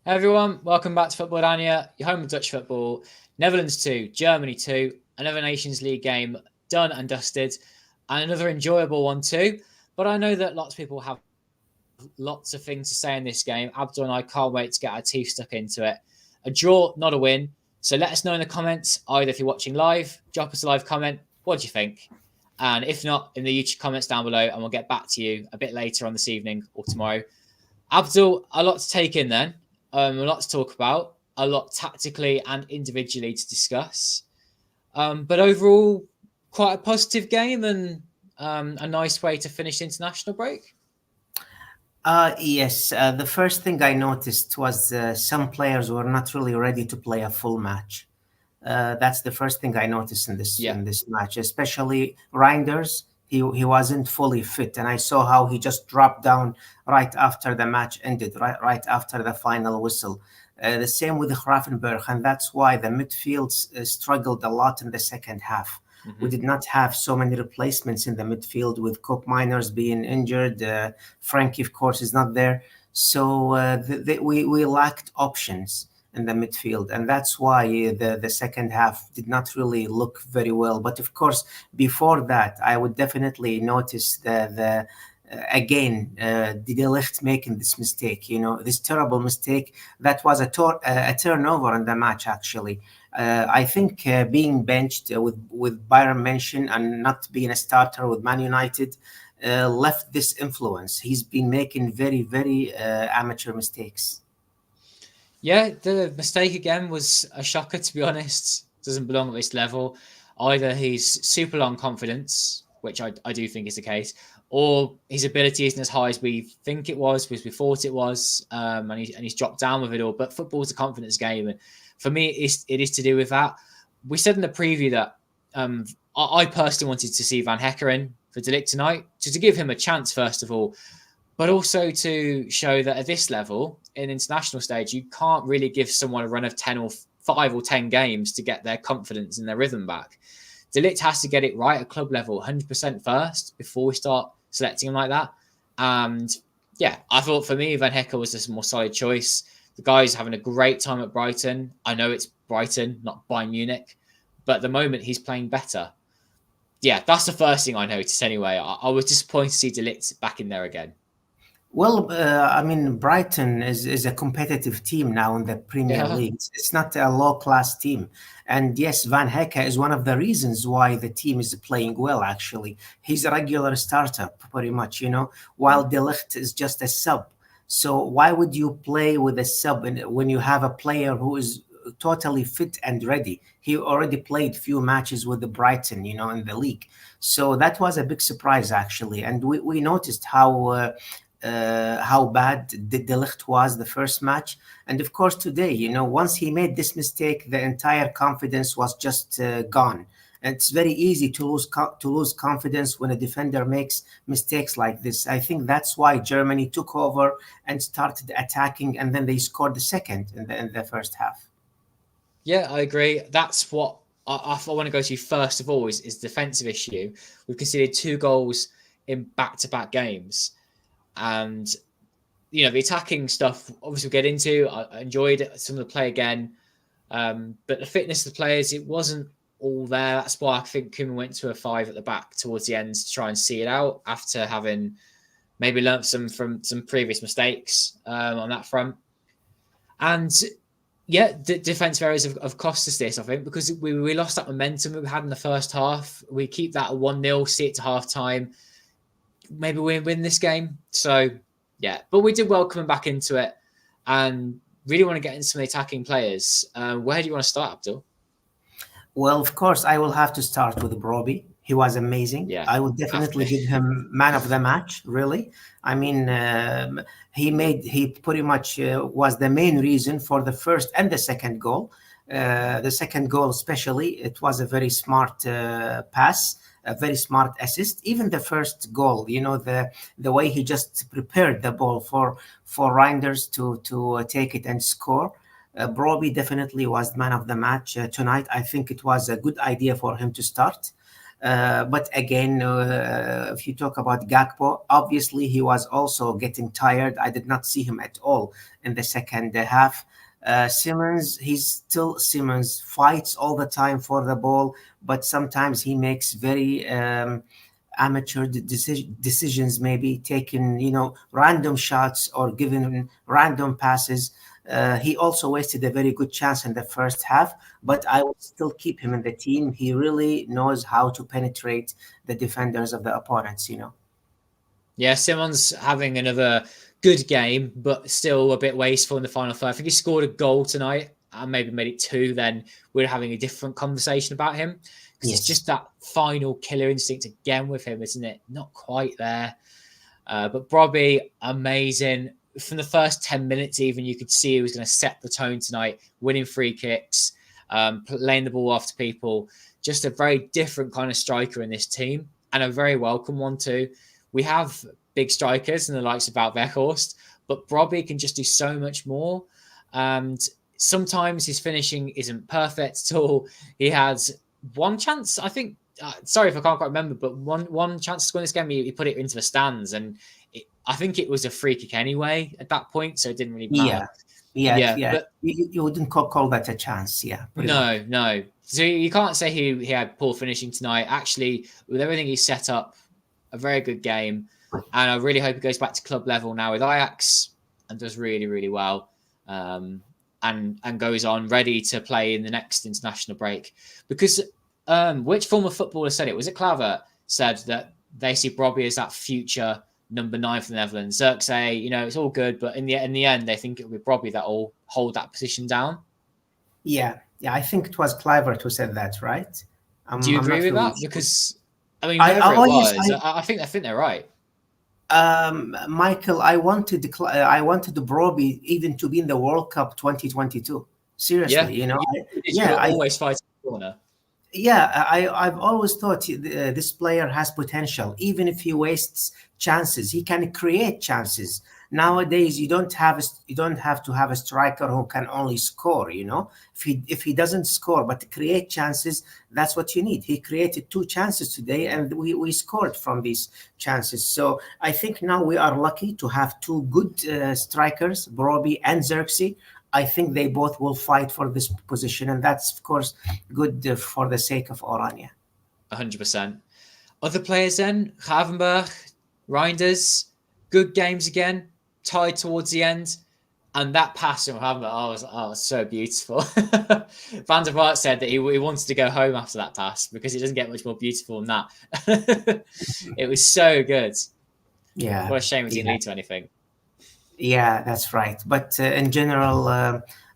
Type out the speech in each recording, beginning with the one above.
Hey everyone, welcome back to Football-Oranje, your home of Dutch football. Netherlands 2, Germany 2, another Nations League game done and dusted, and another enjoyable one too. But I know that lots of people have lots of things to say in this game. Abdul and I can't wait to get our teeth stuck into it. A draw, not a win. So let us know in the comments, either if you're watching live, drop us a live comment. What do you think? And if not, in the YouTube comments down below, and we'll get back to you a bit later on this evening or tomorrow. Abdul, a lot to take in then. A lot to talk about, a lot tactically and individually to discuss. But overall, quite a positive game and a nice way to finish the international break. Yes, the first thing I noticed was some players were not really ready to play a full match. That's the first thing I noticed in this Yeah. in this match, especially Reinders. He wasn't fully fit, and I saw how he just dropped down right after the match ended, right after the final whistle. The same with Gravenberg, and that's why the midfield struggled a lot in the second half. We did not have so many replacements in the midfield with Cook Miners being injured. Frankie, of course, is not there. So we lacked options in the midfield, and that's why the second half did not really look very well. But of course, before that, I would definitely notice the again, De Ligt making this mistake, this terrible mistake that was a turnover in the match, actually. I think being benched with Bayern München and not being a starter with Man United left this influence. He's been making very, very amateur mistakes. Yeah, the mistake again was a shocker, to be honest. Doesn't belong at this level. Either he's super long confidence, which I do think is the case, or his ability isn't as high as we think it was, as we thought it was, and he's dropped down with it all. But football's a confidence game, and for me, it is to do with that. We said in the preview that I personally wanted to see Van Hecker in for De Ligt tonight, to give him a chance, first of all, but also to show that at this level, in international stage, you can't really give someone a run of 10 or 5 or 10 games to get their confidence and their rhythm back. De Ligt has to get it right at club level 100% first before we start selecting him like that. And yeah, I thought for me, Van Hecker was a more solid choice. The guy's having a great time at Brighton. I know it's Brighton, not Bayern Munich, but at the moment he's playing better. Yeah, that's the first thing I noticed anyway. I was disappointed to see De Ligt back in there again. Well, I mean, Brighton is a competitive team now in the Premier Yeah. League. It's not a low-class team. And yes, Van Hecke is one of the reasons why the team is playing well, actually. He's a regular starter, pretty much, while De Ligt is just a sub. So why would you play with a sub when you have a player who is totally fit and ready? He already played few matches with the Brighton, in the league. So that was a big surprise, actually. And we noticed how bad De Ligt was the first match. And of course, today, once he made this mistake, the entire confidence was just gone. And it's very easy to lose confidence when a defender makes mistakes like this. I think that's why Germany took over and started attacking, and then they scored the second in the first half. Yeah, I agree. That's what I want to go to first of all is defensive issue. We've conceded 2 goals in back-to-back games. And, the attacking stuff, obviously, we'll get into. I enjoyed some of the play again. But the fitness of the players, it wasn't all there. That's why I think Koeman went to a 5 at the back towards the end to try and see it out after having maybe learnt from some previous mistakes on that front. And, yeah, the defensive areas have cost us this, I think, because we lost that momentum we had in the first half. We keep that at 1-0, see it to half-time. Maybe we win this game. So, yeah. But we did welcome him back into it and really want to get into some of the attacking players. Where do you want to start, Abdul? Well, of course, I will have to start with Broby. He was amazing. Yeah, I would definitely give him man of the match, really. I mean, he pretty much was the main reason for the first and the second goal. The second goal, especially, it was a very smart pass, a very smart assist. Even the first goal, the way he just prepared the ball for Reinders to take it and score. Broby definitely was man of the match tonight. I think it was a good idea for him to start. But again, if you talk about Gakpo, obviously he was also getting tired. I did not see him at all in the second half. Simmons, he's still Simmons, fights all the time for the ball, but sometimes he makes very amateur decisions, maybe taking, random shots or giving random passes. He also wasted a very good chance in the first half, but I would still keep him in the team. He really knows how to penetrate the defenders of the opponents. Yeah, Simon's having another good game, but still a bit wasteful in the final third. I think he scored a goal tonight and maybe made it two. Then we're having a different conversation about him because it's just that final killer instinct again with him, isn't it? Not quite there. But Bobby, amazing. From the first 10 minutes, even, you could see he was going to set the tone tonight, winning free kicks, laying the ball off to people. Just a very different kind of striker in this team, and a very welcome one too. We have big strikers and the likes of Weghorst, but Bobby can just do so much more. And sometimes his finishing isn't perfect at all. He had one chance, I think. Sorry if I can't quite remember, but one chance to score in this game, he put it into the stands, and I think it was a free kick anyway at that point, so it didn't really matter. Yeah. But you wouldn't call that a chance. Yeah. No. So you can't say he had poor finishing tonight. Actually, with everything he set up, a very good game, and I really hope he goes back to club level now with Ajax and does really, really well, and goes on ready to play in the next international break. Because which former footballer said it? Was it Klaver said that they see Bobby as that future number 9 for the Netherlands? Zirkzee, it's all good, but in the end, they think it'll be Bobby that will hold that position down. Yeah. I think it was Clivert who said that, right? Do you I'm agree not with really that? sure. Because whoever it was, I think they're right. Michael, I wanted the Broby even to be in the World Cup 2022. Seriously, You were always fighting the corner. I've always thought this player has potential. Even if he wastes chances, he can create chances. Nowadays, you don't have to have a striker who can only score. If he doesn't score but create chances, that's what you need. He created 2 chances today, and we scored from these chances. So I think now we are lucky to have 2 good strikers, Broby and Zirkzee. I think they both will fight for this position, and that's of course good for the sake of Oranje. 100%. Other players then, Gravenberg, Reinders, good games again, tied towards the end. And that pass from Gravenberg, was so beautiful. Van der Vaart said that he wanted to go home after that pass because it doesn't get much more beautiful than that. It was so good. Yeah. What a shame it didn't lead to anything. Yeah, that's right. But in general,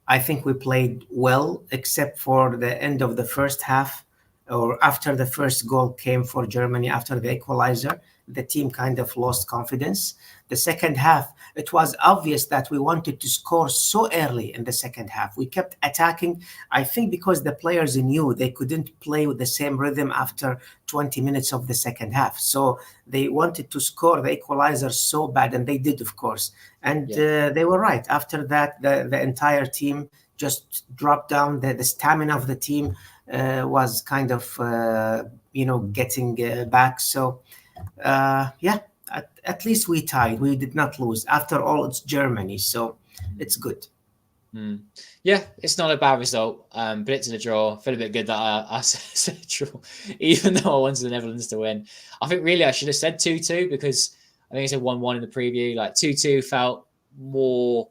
I think we played well, except for the end of the first half, or after the first goal came for Germany after the equalizer. The team kind of lost confidence. The second half, it was obvious that we wanted to score so early in the second half. We kept attacking, I think because the players knew they couldn't play with the same rhythm after 20 minutes of the second half. So they wanted to score the equalizer so bad, and they did, of course. And they were right. After that, the entire team just dropped down. The stamina of the team was kind of, getting back. So, at least we tied. We did not lose. After all, it's Germany, so it's good. Yeah, it's not a bad result, but it's in a draw. I feel a bit good that I said a draw, even though I wanted the Netherlands to win. I think really I should have said 2-2 because I think I said 1-1 in the preview. Like 2-2 felt more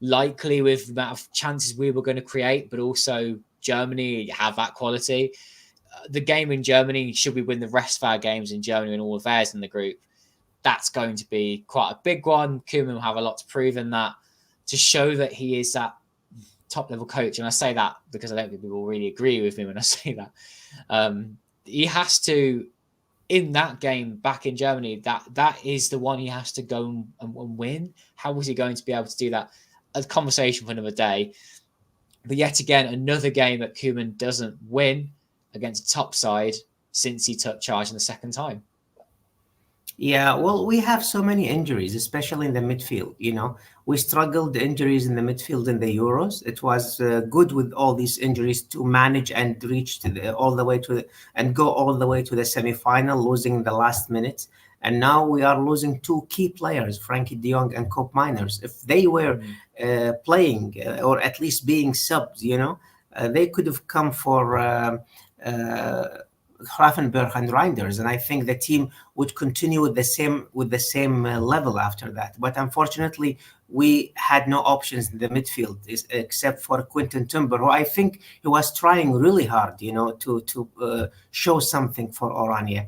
likely with the amount of chances we were going to create, but also Germany have that quality. The game in Germany, should we win the rest of our games in Germany and all of theirs in the group, that's going to be quite a big one. Koeman will have a lot to prove in that, to show that he is that top-level coach. And I say that because I don't think people really agree with me when I say that. He has to, in that game back in Germany, that is the one he has to go and win. How was he going to be able to do that? A conversation for another day. But yet again, another game that Koeman doesn't win against a top side since he took charge in the second time. Yeah, well, we have so many injuries, especially in the midfield. We struggled injuries in the midfield in the Euros. It was good with all these injuries to manage and reach all the way and go all the way to the semi-final, losing in the last minute. And now we are losing two key players, Frankie De Jong and Koop Miners. If they were Mm. playing or at least being subbed, they could have come for uh, Gravenberg and Reinders, and I think the team would continue with the same level after that. But unfortunately, we had no options in the midfield except for Quinton Timber, who I think he was trying really hard, to show something for Oranje.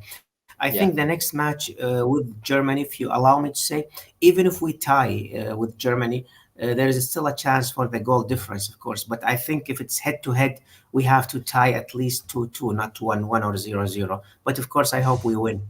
I think the Yeah, next match with Germany, if you allow me to say, even if we tie with Germany, there is still a chance for the goal difference, of course. But I think if it's head to head, we have to tie at least 2-2, not 1-1 or 0-0. But of course, I hope we win.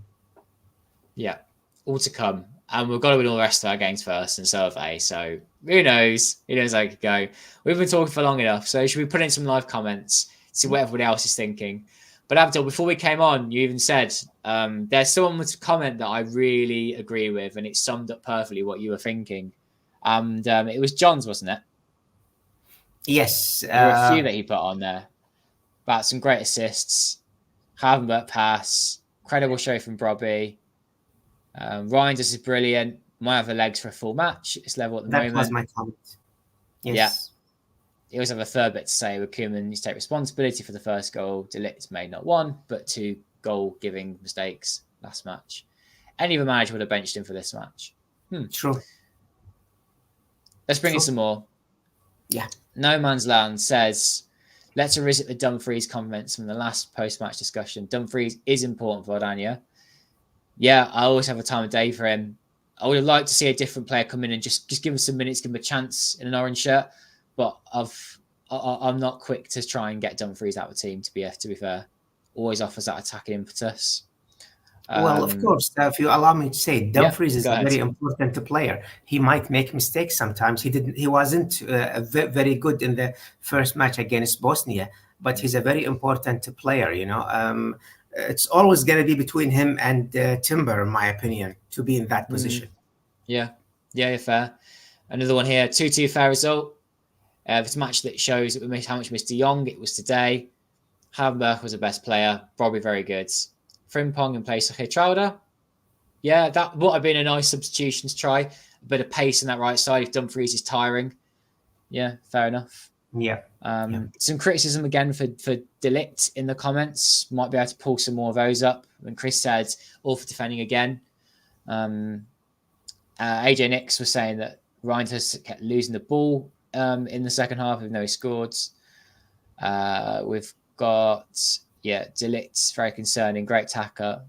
yeah, all to come. And we've got to win all the rest of our games first, and so have they. So who knows? Who knows how it could go? We've been talking for long enough, so should we put in some live comments, see what everybody else is thinking? But Abdul, before we came on, you even said there's someone with a comment that I really agree with, and it summed up perfectly what you were thinking. And it was John's, wasn't it? Yes, There were a few that he put on there about some great assists, Havenberg pass, credible show from Brobby. Reinders is brilliant. Might have the legs for a full match. It's level at the that was moment. my comment. Yeah. Yes, He also have a third bit to say with Koeman needs to take responsibility for the first goal. De Ligt made not one, but two goal-giving mistakes last match. Any other manager would have benched him for this match. true. Let's bring in True. some more. Yeah. No Man's Land says, let's revisit the Dumfries comments from the last post-match discussion. Dumfries is important for Oranje. Yeah, I always have a time of day for him. I would have liked to see a different player come in and just give him some minutes, give him a chance in an orange shirt. But I'm not quick to try and get Dumfries out of the team. To be fair, always offers that attacking impetus. Well, of course, if you allow me to say, Yeah, Dumfries is go a ahead. very important player. He might make mistakes sometimes. He wasn't very good in the first match against Bosnia, but he's a very important player. It's always going to be between him and Timber, in my opinion, to be in that position. Yeah, fair. Another one here, 2-2 fair result. This match that shows that we missed how much missed De Jong. It was today. Havenberg was the best player, probably very good. Frimpong in place of Geertruida. Yeah, that would have been a nice substitution to try. A bit of pace on that right side if Dumfries is tiring. Yeah, fair enough. Yeah. Some criticism again for De Ligt in the comments. Might be able to pull some more of those up. And Chris said, all for defending again. AJ Nix was saying that Reinders kept losing the ball in the second half, even though he scored. We've got, De Ligt, very concerning, great tacker,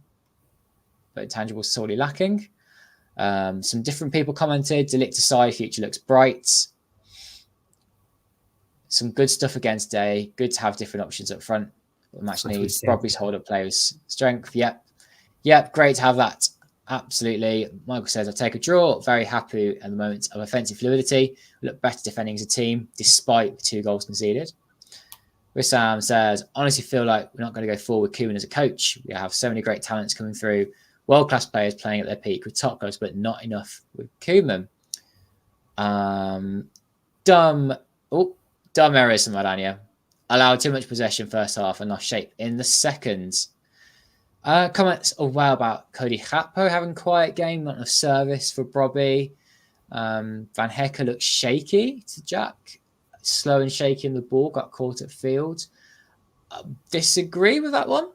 but intangibles sorely lacking. Some different people commented, De Ligt aside, future looks bright. Some good stuff against Day. Good to have different options up front. The match needs. Brobby's hold up players' strength. Yep. Great to have that. Absolutely. Michael says, I'll take a draw. Very happy at the moment of offensive fluidity. We look better defending as a team, despite the 2 goals conceded. Wissam says, honestly feel like we're not going to go forward with Koeman as a coach. We have so many great talents coming through. World-class players playing at their peak with top clubs, but not enough with Koeman. Dumb errors from Oranje. Allowed too much possession first half and lost shape in the second. Comments about Cody Gakpo having a quiet game, not enough service for Brobby. Van Hecker looked shaky to Jack. Slow and shaky in the ball, got caught at field. Disagree with that one?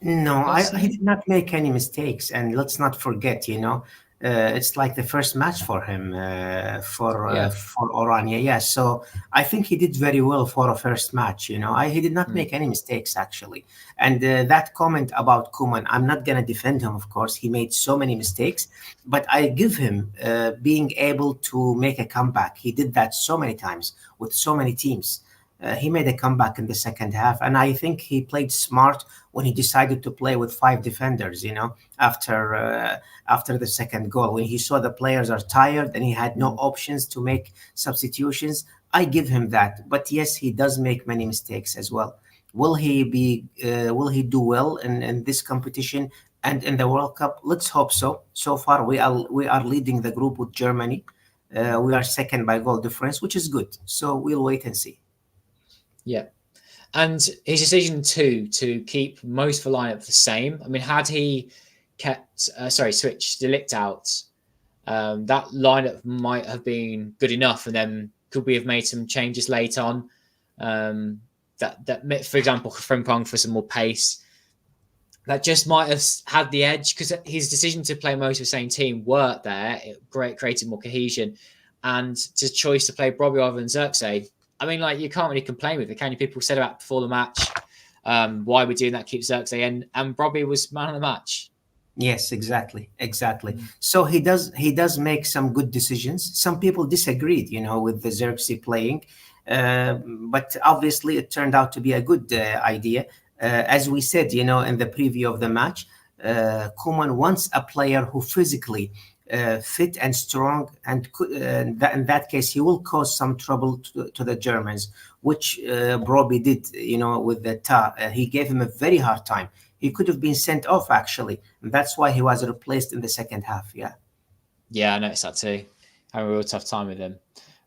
No, he did not make any mistakes. And let's not forget, it's like the first match for him for Oranje. Yeah, so I think he did very well for a first match. He did not make any mistakes actually. And that comment about Koeman, I'm not gonna defend him. Of course, he made so many mistakes, but I give him being able to make a comeback. He did that so many times with so many teams. He made a comeback in the second half, and I think he played smart when he decided to play with 5 defenders. After the second goal, when he saw the players are tired and he had no options to make substitutions, I give him that. But yes, he does make many mistakes as well. Will he do well in this competition? And in the World Cup, let's hope so. So far, we are leading the group with Germany. We are second by goal difference, which is good. So we'll wait and see. Yeah. And his decision to keep most of the lineup the same. I mean, had he switched Delict out, that lineup might have been good enough. And then could we have made some changes late on? That, for example, Frimpong for some more pace. That just might have had the edge, because his decision to play most of the same team worked there. It created more cohesion, and his choice to play Bobby rather than Xerxes. I mean, like, you can't really complain with it, can you? People said about before the match, why we're doing that, keep Xerxes, and Bobby was man of the match. Yes, exactly. So he does make some good decisions. Some people disagreed, with the Xerxes playing, but obviously it turned out to be a good idea. As we said, in the preview of the match, Koeman wants a player who physically fit and strong, and in that case, he will cause some trouble to the Germans, which Broby did, with the Ta. He gave him a very hard time. He could have been sent off, actually. And that's why he was replaced in the second half. Yeah, I noticed that too. Having a real tough time with him.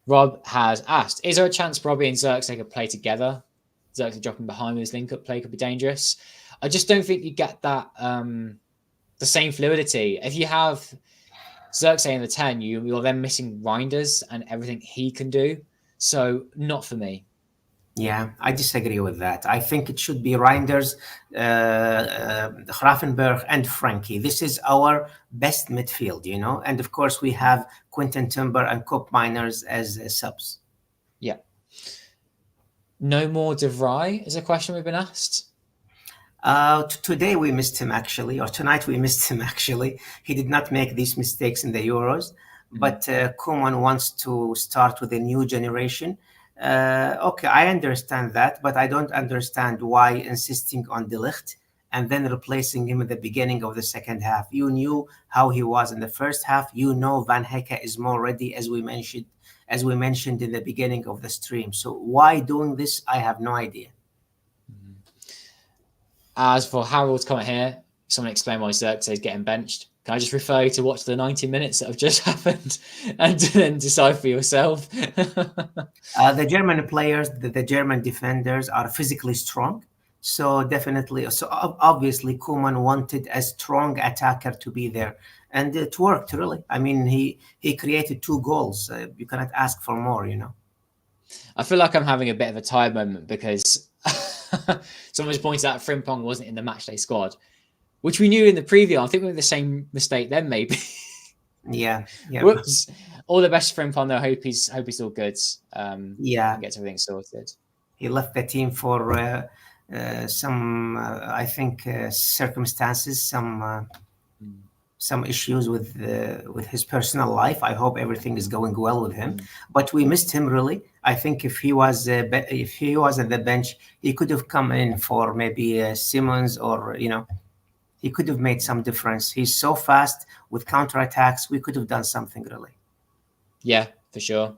Rob has asked, is there a chance Bobby and Xerxes could play together? Xerxes dropping behind with his link-up play could be dangerous. I just don't think you get that the same fluidity. If you have Xerxes in the 10, you're then missing Reinders and everything he can do. So not for me. Yeah, I disagree with that. I think it should be Reinders, Grafenberg, and Frankie. This is our best midfield, And of course, we have Quinten Timber and Koop Miners as subs. Yeah. No more De Vrij is a question we've been asked. Today we missed him, actually, or tonight we missed him, actually. He did not make these mistakes in the Euros, but Koeman wants to start with a new generation. Okay, I understand that, but I don't understand why insisting on De Ligt and then replacing him at the beginning of the second half. You knew how he was in the first half. Van Hecke is more ready, as we mentioned in the beginning of the stream. So why doing this? I have no idea. As for Harold's comment here, someone explain why Xerxes is getting benched. Can I just refer you to watch the 90 minutes that have just happened and then decide for yourself? The German players, the German defenders are physically strong. So definitely, obviously Koeman wanted a strong attacker to be there. And it worked, really. I mean, he created 2 goals. You cannot ask for more, I feel like I'm having a bit of a tired moment because someone just pointed out Frimpong wasn't in the matchday squad, which we knew in the preview. I think we made the same mistake then, maybe. Yeah. Whoops. All the best to Frimpong, though. Hope he's all good. Yeah. And gets everything sorted. He left the team for some, I think, circumstances, some issues with his personal life. I hope everything is going well with him. But we missed him, really. I think if he was at the bench, he could have come in for maybe Simmons, or he could have made some difference. He's so fast with counterattacks. We could have done something, really. Yeah, for sure.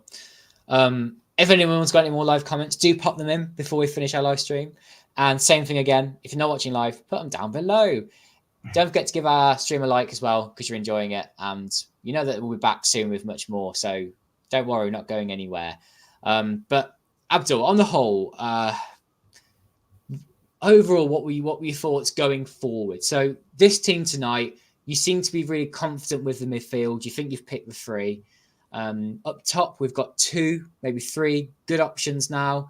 If anyone's got any more live comments, do pop them in before we finish our live stream. And same thing again, if you're not watching live, put them down below. Don't forget to give our stream a like as well, because you're enjoying it. And you know that we'll be back soon with much more. So don't worry, we're not going anywhere. But Abdul, on the whole, overall, what were your thoughts going forward? So this team tonight, you seem to be really confident with the midfield. You think you've picked the 3. Up top, we've got 2, maybe 3 good options now.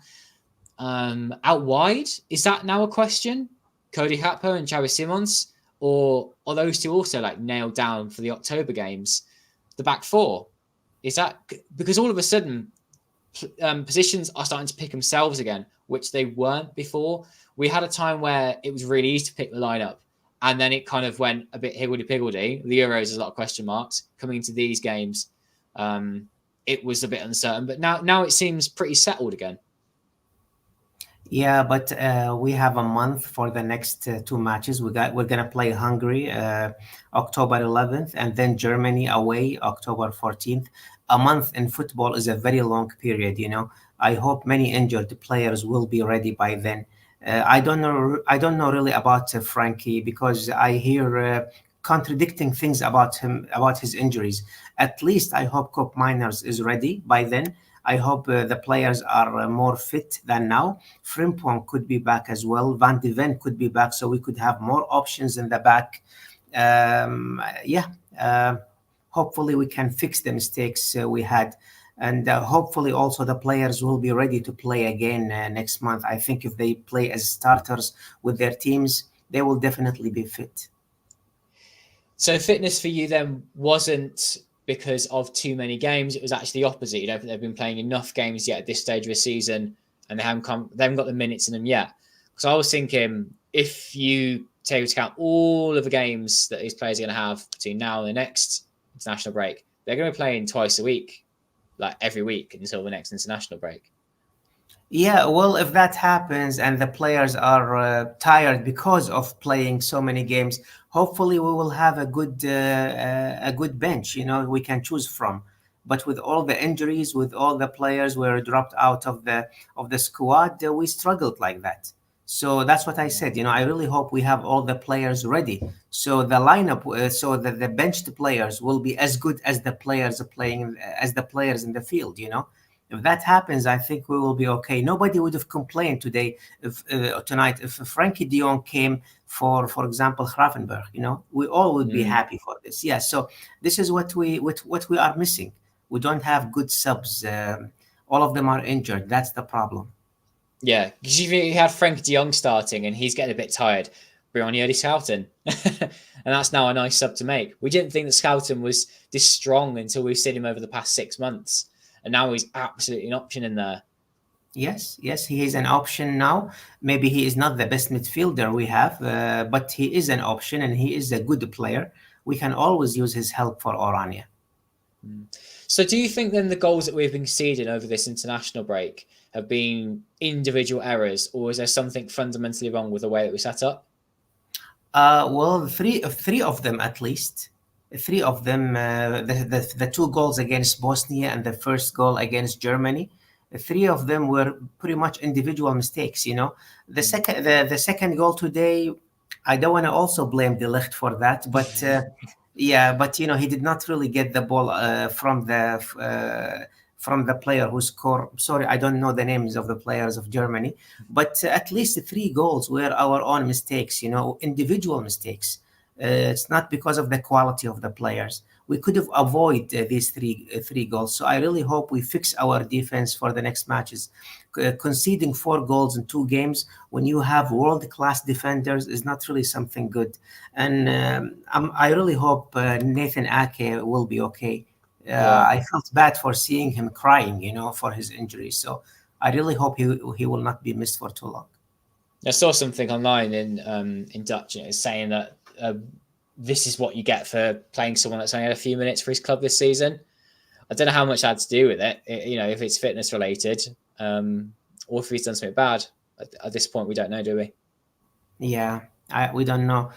Out wide, is that now a question? Cody Gakpo and Xavi Simons? Or are those 2 also nailed down for the October games? The back 4, is that because all of a sudden positions are starting to pick themselves again, which they weren't before? We had a time where it was really easy to pick the lineup, and then it kind of went a bit higgledy-piggledy. The Euros has a lot of question marks. Coming into these games, it was a bit uncertain, but now it seems pretty settled again. Yeah, but we have a month for the next 2 matches. We're gonna play Hungary October 11th, and then Germany away October 14th. A month in football is a very long period. I hope many injured players will be ready by then. I don't know. I don't know really about Frankie because I hear contradicting things about him about his injuries. At least I hope Cope Miners is ready by then. I hope the players are more fit than now. Frimpong could be back as well. Van de Ven could be back, so we could have more options in the back. Yeah. Uh, Hopefully we can fix the mistakes we had, and hopefully also the players will be ready to play again next month. I think if they play as starters with their teams, they will definitely be fit. So fitness for you then wasn't because of too many games. It was actually the opposite. You don't think they've been playing enough games yet at this stage of the season, and they haven't got the minutes in them yet. Because I was thinking, if you take into account all of the games that these players are going to have between now and the next international break, they're going to be playing twice a week, like every week until the next international break. Yeah, well, if that happens and the players are tired because of playing so many games, hopefully we will have a good bench, we can choose from. But with all the injuries, with all the players were dropped out of the squad, we struggled like that. So that's what I said. I really hope we have all the players ready. So the lineup, so that the benched players will be as good as the players are playing, as the players in the field. If that happens, I think we will be okay. Nobody would have complained today, if tonight, if Frankie De Jong came for example, Gravenberg. We all would be happy for this. Yeah. So this is what we are missing. We don't have good subs. All of them are injured. That's the problem. Yeah, because you had Frank De Jong starting and he's getting a bit tired. Bring on Yodi Scouten. And that's now a nice sub to make. We didn't think that Scouten was this strong until we've seen him over the past 6 months. And now he's absolutely an option in there. Yes, yes, he is an option now. Maybe he is not the best midfielder we have, but he is an option and he is a good player. We can always use his help for Oranje. So do you think then the goals that we've been conceding over this international break have been individual errors, or is there something fundamentally wrong with the way that we set up? Well, three of them at least. Three of them, the two goals against Bosnia and the first goal against Germany, three of them were pretty much individual mistakes. The second goal today, I don't want to also blame De Ligt for that, but yeah, but he did not really get the ball from the player who scored. Sorry, I don't know the names of the players of Germany, but at least the three goals were our own mistakes, individual mistakes. It's not because of the quality of the players. We could have avoided these three goals. So I really hope we fix our defense for the next matches. Conceding 4 goals in 2 games when you have world-class defenders is not really something good. And I really hope Nathan Ake will be okay. Yeah. I felt bad for seeing him crying, for his injury. So I really hope he will not be missed for too long. I saw something online in Dutch, and it's saying that this is what you get for playing someone that's only had a few minutes for his club this season. I don't know how much that had to do with it, if it's fitness related, or if he's done something bad. At this point, we don't know, do we? Yeah, we don't know.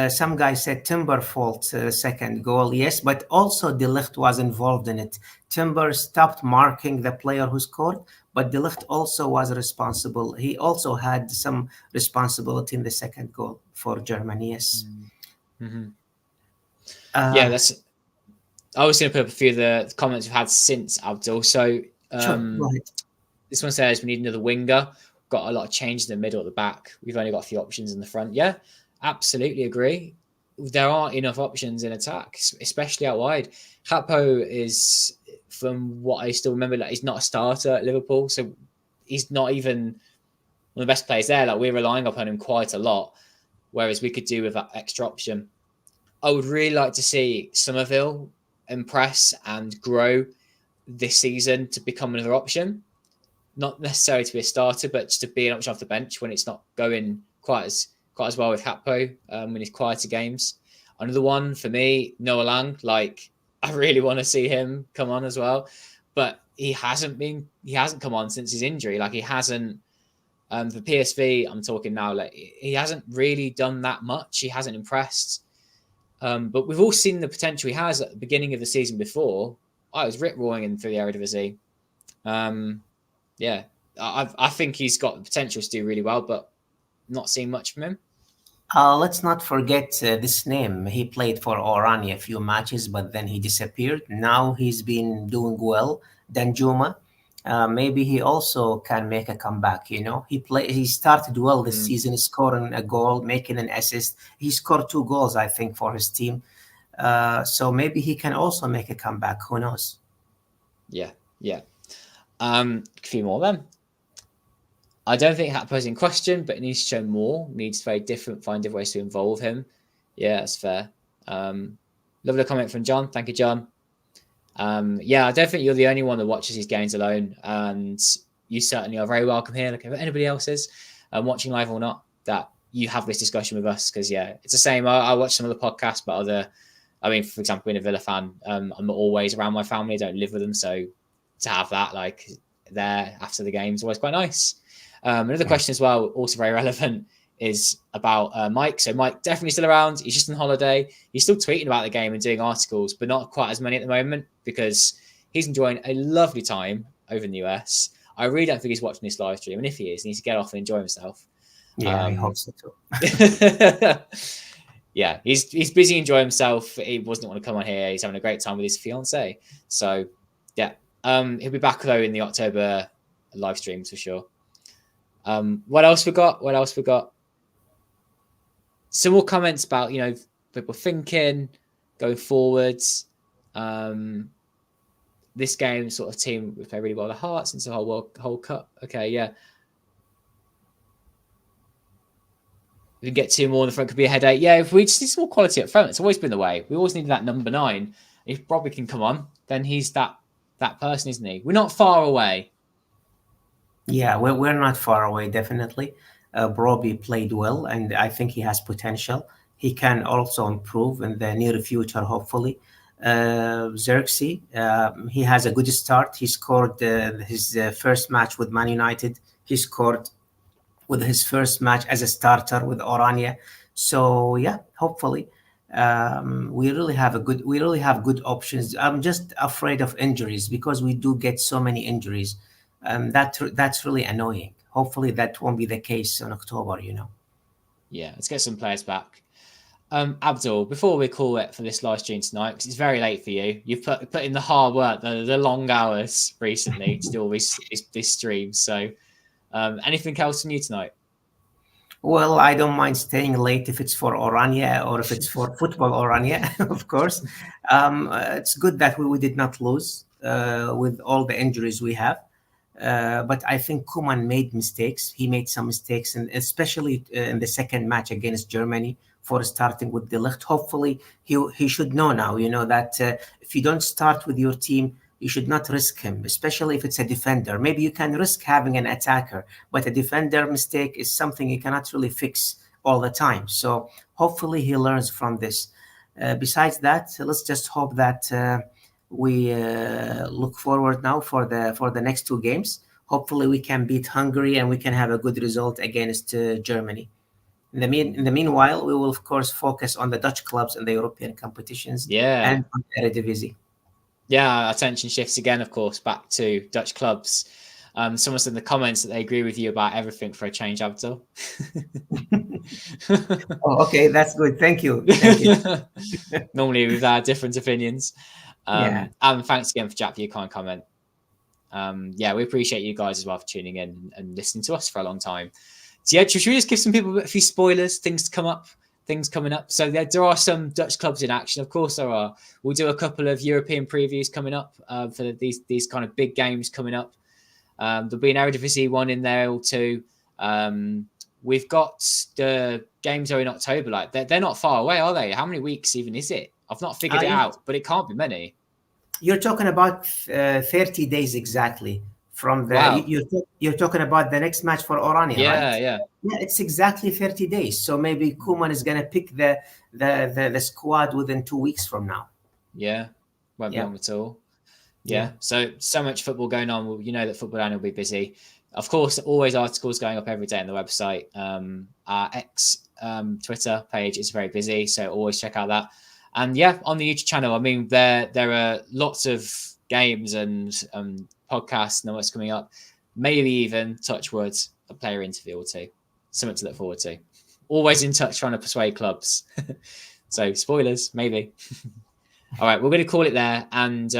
Some guy said Timber fault second goal, yes, but also De Ligt was involved in it. Timber stopped marking the player who scored, but De Ligt also was responsible. He also had some responsibility in the second goal for Germany, yes. Mm-hmm. Uh, that's. I was going to put up a few of the comments we've had since Abdul. So sure, go ahead. this one says we need another winger. We've got a lot of change in the middle at the back. We've only got a few options in the front. Yeah, absolutely agree. There aren't enough options in attack, especially out wide. Capo is, from what I still remember, like he's not a starter at Liverpool, so he's not even one of the best players there. Like we're relying upon him quite a lot, whereas we could do with that extra option. I would really like to see Somerville impress and grow this season to become another option. Not necessarily to be a starter, but just to be an option off the bench when it's not going quite as well with Capo in his quieter games. Another one for me, Noah Lang. Like I really want to see him come on as well, but he hasn't come on since his injury. Like he hasn't. For PSV, I'm talking now. Like he hasn't really done that much. He hasn't impressed. But we've all seen the potential he has at the beginning of the season before. I was rip roaring in through the Eredivisie. Yeah. I think he's got the potential to do really well, but not seeing much from him. Let's not forget this name. He played for Oranje a few matches, but then he disappeared. Now he's been doing well. Danjuma, maybe he also can make a comeback. He started well this season, scoring a goal, making an assist. He scored 2 goals, I think, for his team. So maybe he can also make a comeback. Who knows? Yeah. A few more then. I don't think that posing question, but it needs to show more. Needs find different ways to involve him. Yeah, that's fair. Lovely comment from John. Thank you, John. I don't think you're the only one that watches these games alone, and you certainly are very welcome here. Like if anybody else is watching live or not, that you have this discussion with us, because it's the same. I watch some of the podcasts, but for example, being a Villa fan, I'm not always around my family. I don't live with them, so to have that like there after the game is always quite nice. Another question as well, also very relevant, is about Mike. So Mike definitely still around. He's just on holiday. He's still tweeting about the game and doing articles, but not quite as many at the moment because he's enjoying a lovely time over in the US. I really don't think he's watching this live stream, and if he is, he needs to get off and enjoy himself. Yeah, I hope so too. Yeah, he's busy enjoying himself. He wasn't want to come on here. He's having a great time with his fiance. So yeah, he'll be back though in the October live streams for sure. What else we got? Some more comments about people thinking going forwards. This game sort of team we play really well the Hearts into the whole cup. Okay, yeah. We can get 2 more in the front, could be a headache. Yeah, if we just need some more quality up front, it's always been the way. We always needed that number 9. If Bobby can come on, then he's that person, isn't he? We're not far away. Yeah, we're not far away, definitely. Broby played well, and I think he has potential. He can also improve in the near future, hopefully. Xerxes, he has a good start. He scored his first match with Man United. He scored with his first match as a starter with Oranje. So yeah, hopefully. We really have good options. I'm just afraid of injuries because we do get so many injuries. That's really annoying. Hopefully that won't be the case in October, Yeah, let's get some players back. Abdul, before we call it for this live stream tonight, because it's very late for you, you've put in the hard work, the long hours recently to do all this stream. So anything else from you tonight? Well, I don't mind staying late if it's for Oranje or if it's for Football-Oranje, of course. It's good that we did not lose with all the injuries we have. But I think Koeman made mistakes. He made some mistakes, and especially in the second match against Germany for starting with De Ligt. Hopefully, he should know now, that if you don't start with your team, you should not risk him, especially if it's a defender. Maybe you can risk having an attacker, but a defender mistake is something you cannot really fix all the time. So hopefully he learns from this. Besides that, let's just hope that we look forward now for the next 2 games. Hopefully we can beat Hungary and we can have a good result against Germany. In the meanwhile, we will of course focus on the Dutch clubs and the European competitions. Yeah. And on the Eredivisie. Yeah, attention shifts again, of course, back to Dutch clubs. Someone said in the comments that they agree with you about everything for a change, Abdul. Oh, okay, that's good. Thank you. Normally we've had different opinions. Yeah. And thanks again for Jack for your kind comment. We appreciate you guys as well for tuning in and listening to us for a long time. So yeah, should we just give some people a few spoilers, things coming up? So there are some Dutch clubs in action. Of course there are. We'll do a couple of European previews coming up for these kind of big games coming up. There'll be an Eredivisie one in there too. We've got the games are in October. Like they're not far away, are they? How many weeks even is it? I've not figured it out, but it can't be many. You're talking about 30 days exactly from the. Wow. You're talking about the next match for Oranje, right? Yeah. Yeah, it's exactly 30 days. So maybe Koeman is gonna pick the squad within 2 weeks from now. Yeah, won't be long at all. Yeah. So much football going on. You know that Football-Oranje will be busy. Of course, always articles going up every day on the website. Our Twitter page is very busy, so always check out that. And yeah, on the YouTube channel, I mean, there are lots of games and podcasts and what's coming up. maybe even, touch wood, a player interview or two. Something to look forward to. Always in touch trying to persuade clubs. So spoilers, maybe. All right, we're going to call it there. And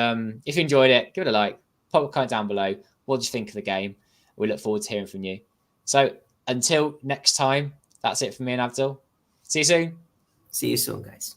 if you enjoyed it, give it a like. Pop a comment down below. What did you think of the game? We look forward to hearing from you. So until next time, that's it from me and Abdul. See you soon. See you soon, guys.